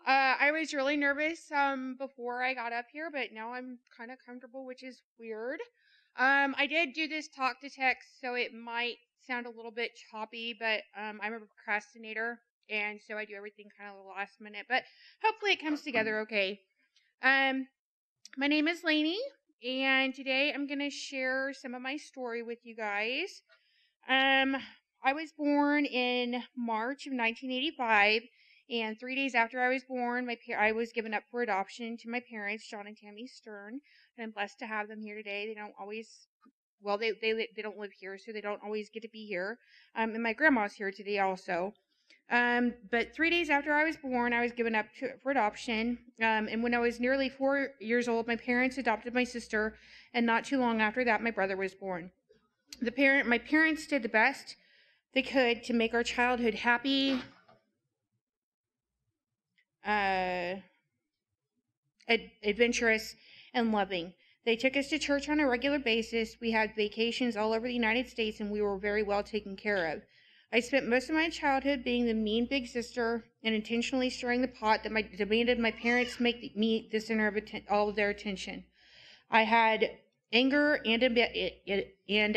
I was really nervous before I got up here, but now I'm kind of comfortable, which is weird. I did do this talk to text, so it might sound a little bit choppy, but I'm a procrastinator, and so I do everything kind of the last minute. But hopefully it comes together okay. My name is Lainie, and today I'm gonna share some of my story with you guys. I was born in March of 1985, and 3 days after I was born, I was given up for adoption to my parents, John and Tammy Stern, and I'm blessed to have them here today. They don't always, well, they don't live here, so they don't always get to be here. And my grandma's here today also. But 3 days after I was born, I was given up for adoption. And when I was nearly 4 years old, my parents adopted my sister, and not too long after that, my brother was born. My parents did the best they could to make our childhood happy, adventurous, and loving. They took us to church on a regular basis. We had vacations all over the United States, and we were very well taken care of. I spent most of my childhood being the mean big sister and intentionally stirring the pot that demanded my parents make me the center of all of their attention. I had anger and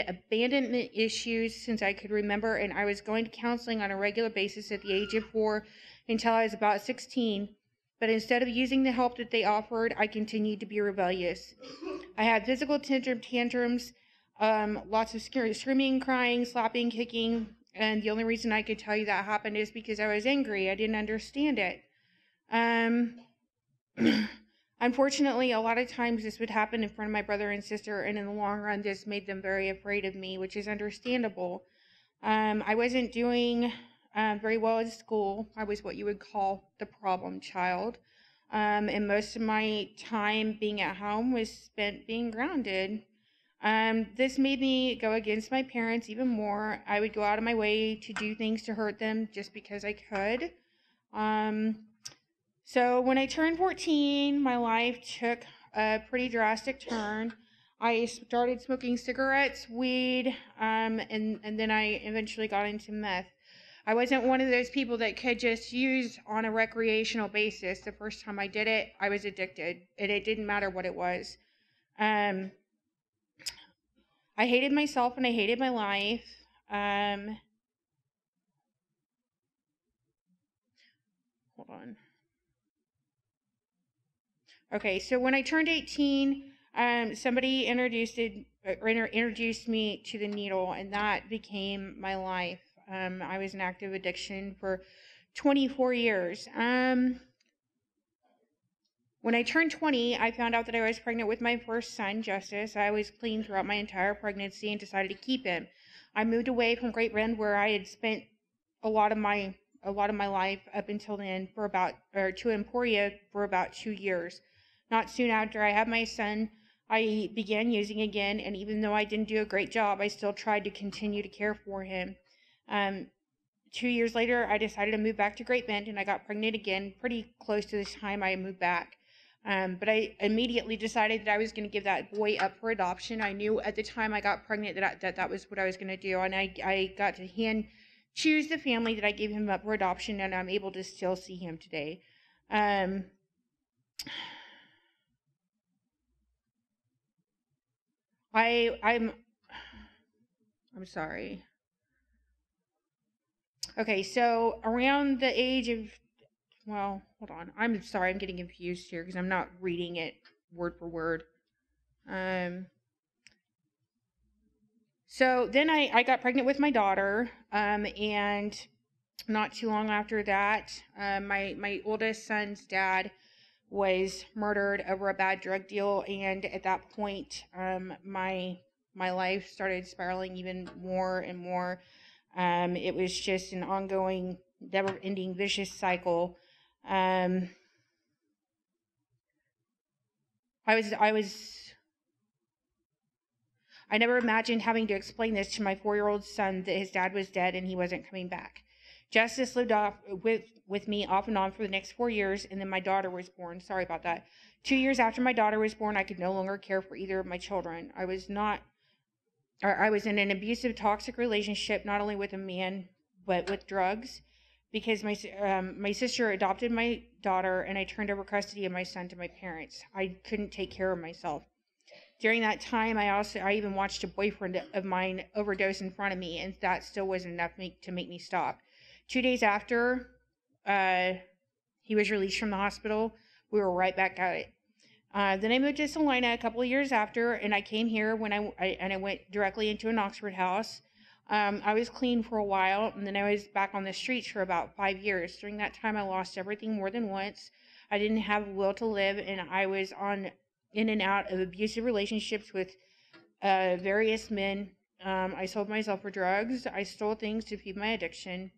abandonment issues since I could remember, and I was going to counseling on a regular basis at the age of 4 until I was about 16. But instead of using the help that they offered, I continued to be rebellious. I had physical tantrums, lots of screaming, crying, slapping, kicking, and the only reason I could tell you that happened is because I was angry. I didn't understand it. Unfortunately, a lot of times this would happen in front of my brother and sister, and in the long run, this made them very afraid of me, which is understandable. I wasn't doing very well in school. I was what you would call the problem child. And most of my time being at home was spent being grounded. This made me go against my parents even more. I would go out of my way to do things to hurt them just because I could. So when I turned 14, my life took a pretty drastic turn. I started smoking cigarettes, weed, and then I eventually got into meth. I wasn't one of those people that could just use on a recreational basis. The first time I did it, I was addicted, and it didn't matter what it was. I hated myself and I hated my life. Hold on. Okay, so when I turned 18, somebody introduced me to the needle, and that became my life. I was in active addiction for 24 years. When I turned 20, I found out that I was pregnant with my first son, Justice. I was clean throughout my entire pregnancy and decided to keep him. I moved away from Great Bend, where I had spent a lot of my life up until then, to Emporia for about 2 years. Not soon after I had my son, I began using again, and even though I didn't do a great job, I still tried to continue to care for him. 2 years later, I decided to move back to Great Bend, and I got pregnant again pretty close to the time I moved back. But I immediately decided that I was going to give that boy up for adoption. I knew at the time I got pregnant that was what I was going to do, and I got to choose the family that I gave him up for adoption, and I'm able to still see him today. I'm sorry. Okay, so around the age of, well, hold on. I'm sorry, I'm getting confused here because I'm not reading it word for word. So then I got pregnant with my daughter, and not too long after that, my oldest son's dad was murdered over a bad drug deal, and at that point, my life started spiraling even more and more. It was just an ongoing, never-ending, vicious cycle. I never imagined having to explain this to my 4-year-old son that his dad was dead and he wasn't coming back. Justice lived off with me off and on for the next 4 years, and then my daughter was born. Sorry about that. 2 years after my daughter was born, I could no longer care for either of my children. I was in an abusive, toxic relationship, not only with a man, but with drugs. because my sister adopted my daughter, and I turned over custody of my son to my parents. I couldn't take care of myself. During that time, I even watched a boyfriend of mine overdose in front of me, and that still wasn't enough to make me stop. 2 days after he was released from the hospital, we were right back at it. Then I moved to Salina a couple of years after, and I came here when I went directly into an Oxford house. I was clean for a while, and then I was back on the streets for about 5 years. During that time, I lost everything more than once. I didn't have a will to live, and I was in and out of abusive relationships with various men. I sold myself for drugs. I stole things to feed my addiction.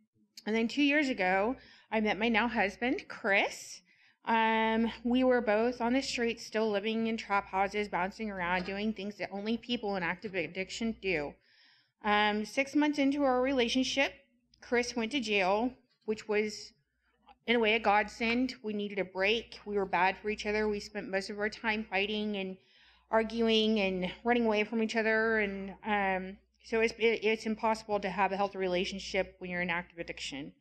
And then 2 years ago, I met my now husband, Chris. We were both on the streets, still living in trap houses, bouncing around, doing things that only people in active addiction do. 6 months into our relationship, Chris went to jail, which was, in a way, a godsend. We needed a break. We were bad for each other. We spent most of our time fighting and arguing and running away from each other. And so it's impossible to have a healthy relationship when you're in active addiction.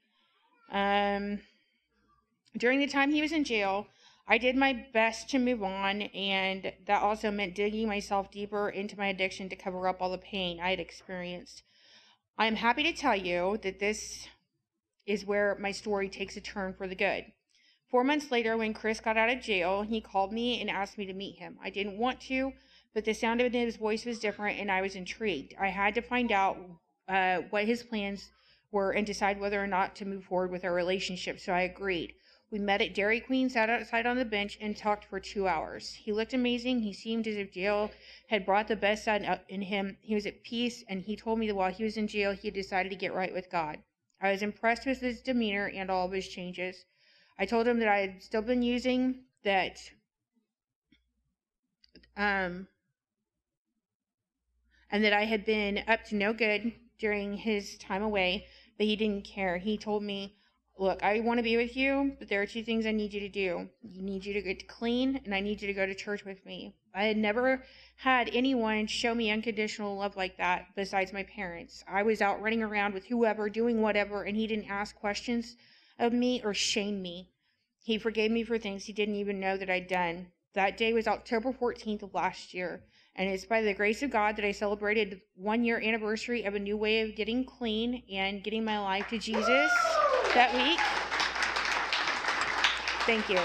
During the time he was in jail, I did my best to move on, and that also meant digging myself deeper into my addiction to cover up all the pain I had experienced. I am happy to tell you that this is where my story takes a turn for the good. 4 months later, when Chris got out of jail, he called me and asked me to meet him. I didn't want to, but the sound of his voice was different, and I was intrigued. I had to find out what his plans were and decide whether or not to move forward with our relationship, so I agreed. We met at Dairy Queen, sat outside on the bench, and talked for 2 hours. He looked amazing. He seemed as if jail had brought the best side in him. He was at peace, and he told me that while he was in jail, he had decided to get right with God. I was impressed with his demeanor and all of his changes. I told him that I had still been using, and that I had been up to no good during his time away, but he didn't care. He told me, look, I want to be with you, but there are 2 things I need you to do. I need you to get clean, and I need you to go to church with me. I had never had anyone show me unconditional love like that besides my parents. I was out running around with whoever, doing whatever, and he didn't ask questions of me or shame me. He forgave me for things he didn't even know that I'd done. That day was October 14th of last year, and it's by the grace of God that I celebrated the 1-year anniversary of a new way of getting clean and getting my life to Jesus that week. Thank you.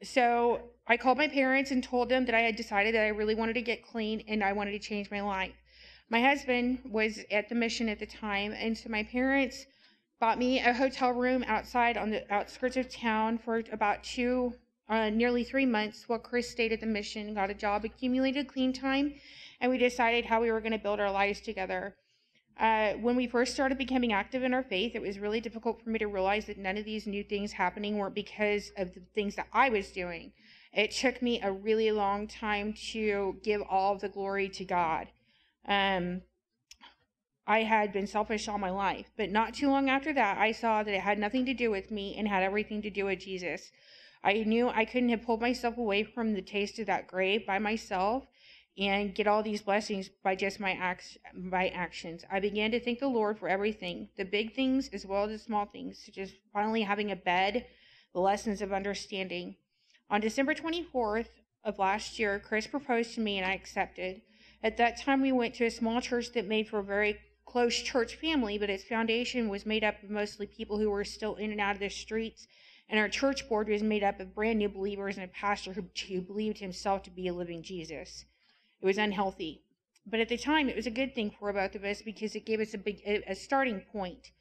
So I called my parents and told them that I had decided that I really wanted to get clean and I wanted to change my life. My husband was at the mission at the time, and so my parents bought me a hotel room outside on the outskirts of town for about nearly 3 months while Chris stayed at the mission, got a job, accumulated clean time, and we decided how we were going to build our lives together. When we first started becoming active in our faith, it was really difficult for me to realize that none of these new things happening weren't because of the things that I was doing. It took me a really long time to give all of the glory to God. I had been selfish all my life, but not too long after that, I saw that it had nothing to do with me and had everything to do with Jesus. I knew I couldn't have pulled myself away from the taste of that grave by myself and get all these blessings by just my actions. I began to thank the Lord for everything, the big things as well as the small things, such as finally having a bed, the lessons of understanding. On December 24th of last year, Chris proposed to me and I accepted. At that time, we went to a small church that made for a very close church family, but its foundation was made up of mostly people who were still in and out of the streets, and our church board was made up of brand new believers and a pastor who believed himself to be a living Jesus. It was unhealthy, but at the time it was a good thing for both of us because it gave us a starting point.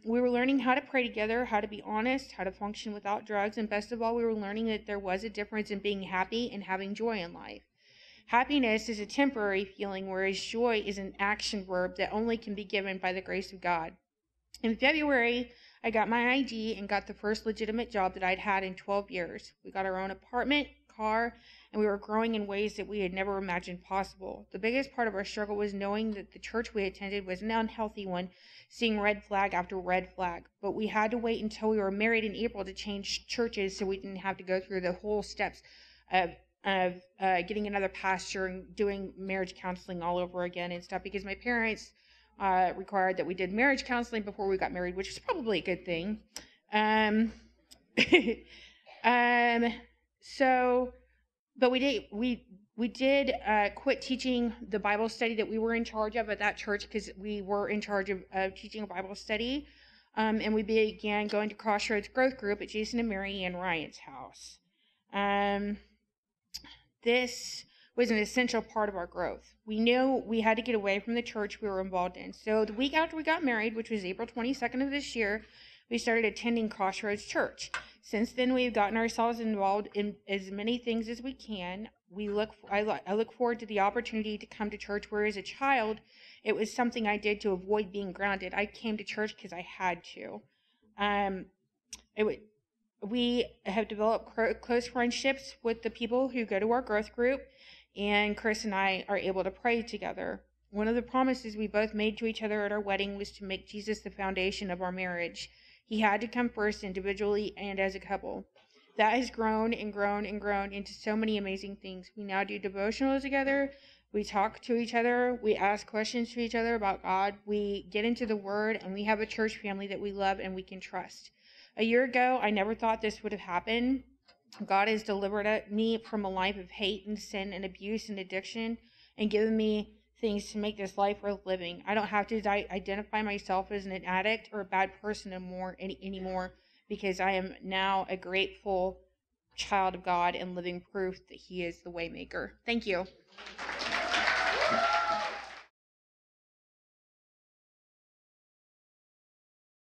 We were learning how to pray together, how to be honest, how to function without drugs, and best of all, we were learning that there was a difference in being happy and having joy in life. Happiness is a temporary feeling, whereas joy is an action verb that only can be given by the grace of God. In February, I got my ID and got the first legitimate job that I'd had in 12 years. We got our own apartment, car, and we were growing in ways that we had never imagined possible. The biggest part of our struggle was knowing that the church we attended was an unhealthy one, seeing red flag after red flag. But we had to wait until we were married in April to change churches so we didn't have to go through the whole steps of getting another pastor and doing marriage counseling all over again and stuff, because my parents required that we did marriage counseling before we got married, which is probably a good thing. Um, um, so, but we did quit teaching the Bible study that we were in charge of at that church because we were in charge of teaching a Bible study. And we began going to CrossRoads Growth Group at Jason and Mary Ann Ryan's house. This was an essential part of our growth. We knew we had to get away from the church we were involved in. So the week after we got married, which was April 22nd of this year, we started attending CrossRoads Church. Since then, we've gotten ourselves involved in as many things as we can. I look forward to the opportunity to come to church, where as a child, it was something I did to avoid being grounded. I came to church because I had to. We have developed close friendships with the people who go to our growth group, and Chris and I are able to pray together. One of the promises we both made to each other at our wedding was to make Jesus the foundation of our marriage. He had to come first, individually and as a couple. That has grown and grown and grown into so many amazing things. We now do devotionals together. We talk to each other. We ask questions to each other about God. We get into the Word, and we have a church family that we love and we can trust. A year ago, I never thought this would have happened. God has delivered me from a life of hate and sin and abuse and addiction, and given me things to make this life worth living. I don't have to identify myself as an addict or a bad person anymore, because I am now a grateful child of God and living proof that He is the way maker. Thank you.